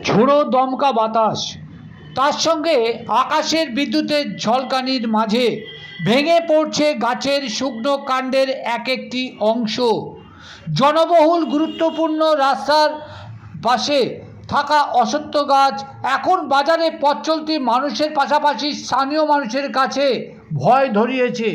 ঝোড়ো দমকা বাতাস, তার সঙ্গে আকাশের বিদ্যুতের ঝলকানির মাঝে ভেঙে পড়ছে গাছের শুকনো কাণ্ডের এক একটি অংশ। জনবহুল গুরুত্বপূর্ণ রাস্তার পাশে থাকা অশ্বত্থ গাছ এখন বাজারে পথ চলতি মানুষের পাশাপাশি স্থানীয় মানুষের কাছে ভয় ধরিয়েছে।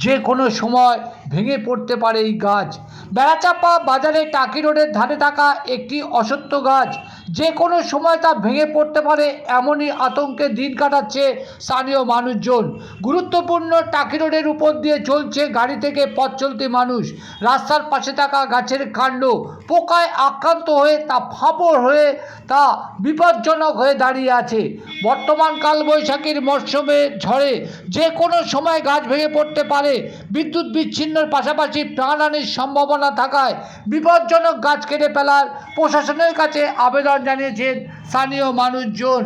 যে কোনো সময় ভেঙে পড়তে পারে এই গাছ। বেড়াচাপা বাজারে টাকি রোডের ধারে থাকা একটি অশ্বত্থ গাছ যে কোনো সময় তা ভেঙে পড়তে পারে, এমনই আতঙ্কে দিন কাটাচ্ছে স্থানীয় মানুষজন। গুরুত্বপূর্ণ টাকি রোডের উপর দিয়ে চলছে গাড়ি থেকে পথ চলতি মানুষ। রাস্তার পাশে থাকা গাছের কাণ্ড পোকায় আক্রান্ত হয়ে তা ফাঁপড় হয়ে তা বিপজ্জনক হয়ে দাঁড়িয়ে আছে। বর্তমান কালবৈশাখীর মরশুমে ঝড়ে যে কোনো সময় গাছ ভেঙে পড়তে পারে। বিদ্যুৎ বিচ্ছিন্নর পাশাপাশি প্রাণহানির সম্ভাবনা থাকায় বিপজ্জনক গাছ কেটে ফেলার প্রশাসনের কাছে আবেদন জানিয়েছেন স্থানীয় মানুষজন।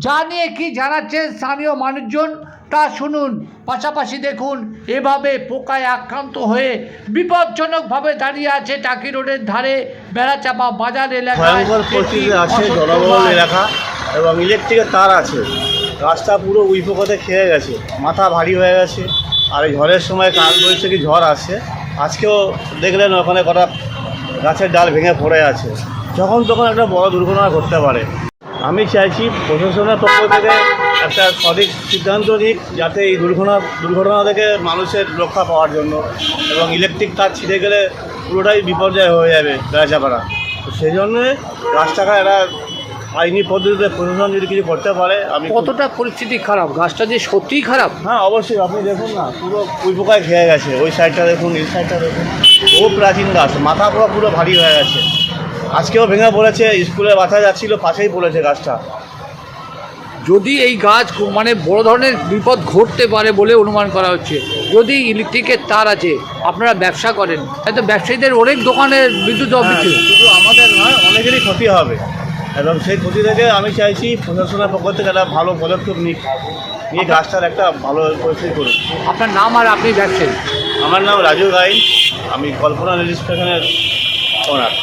যা নিয়ে কি জানাচ্ছেন স্থানীয় মানুষজন তা শুনুন, পাশাপাশি দেখুন এভাবে পোকায় আক্রান্ত হয়ে বিপজ্জনকভাবে দাঁড়িয়ে আছে টাকি রোডের ধারে বেড়াচাপা বাজার এলাকায়। ভয়ঙ্কর পরিস্থিতি আছে, জনবহুল এলাকা এবং ইলেকট্রিকের তার আছে। রাস্তা পুরো উইপোকাতে খেয়ে গেছে, মাথা ভারী হয়ে গেছে। আর এই ঝড়ের সময় কালবৈশাখী ঝড় আসছে, আজকেও দেখলেন ওখানে কটা গাছের ডাল ভেঙে পড়ে আছে। যখন তখন একটা বড় দুর্ঘটনা ঘটতে পারে। আমি চাইছি প্রশাসনের পক্ষ থেকে একটা সঠিক সিদ্ধান্ত নিক, যাতে এই দুর্ঘটনা থেকে মানুষের রক্ষা পাওয়ার জন্য। এবং ইলেকট্রিক তার ছিঁড়ে গেলে পুরোটাই বিপর্যয় হয়ে যাবে বেড়াচাপাড়া। তো সেই জন্যে রাস্তাঘাট এরা আইনি পদ্ধতিতে প্রশাসন যদি কিছু করতে পারে। আমি কতটা পরিস্থিতি খারাপ, গাছটা যে সত্যিই খারাপ। হ্যাঁ অবশ্যই, আপনি দেখুন না, পুরো কুইপোকায় খেয়ে গেছে। ওই সাইডটা দেখুন, এই সাইডটা দেখুন, ও প্রাচীন গাছ, মাথা পুরো ভারী হয়ে গেছে। আজকেও ভেঙে পড়েছে, স্কুলে বাচ্চা যাচ্ছিল, পাশেই পড়েছে গাছটা। যদি এই গাছ মানে বড় ধরনের বিপদ ঘটতে পারে বলে অনুমান করা হচ্ছে। যদি ইলেকট্রিকের তার আছে, আপনারা ব্যবসা করেন, হয়তো ব্যবসায়ীদের অনেক দোকানের বিদ্যুৎ অফিসে শুধু আমাদের নয়, অনেকেরই ক্ষতি হবে। এবং সেই ক্ষতি থেকে আমি চাইছি প্রশাসনের পক্ষ থেকে একটা ভালো পদক্ষেপ নিয়ে গাছটার একটা ভালো পরিস্থিতি করুন। আপনার নাম আর আপনি ব্যবসায়ী? আমার নাম রাজু গাইন, আমি কল্পনা রেল স্টেশনের ওনার।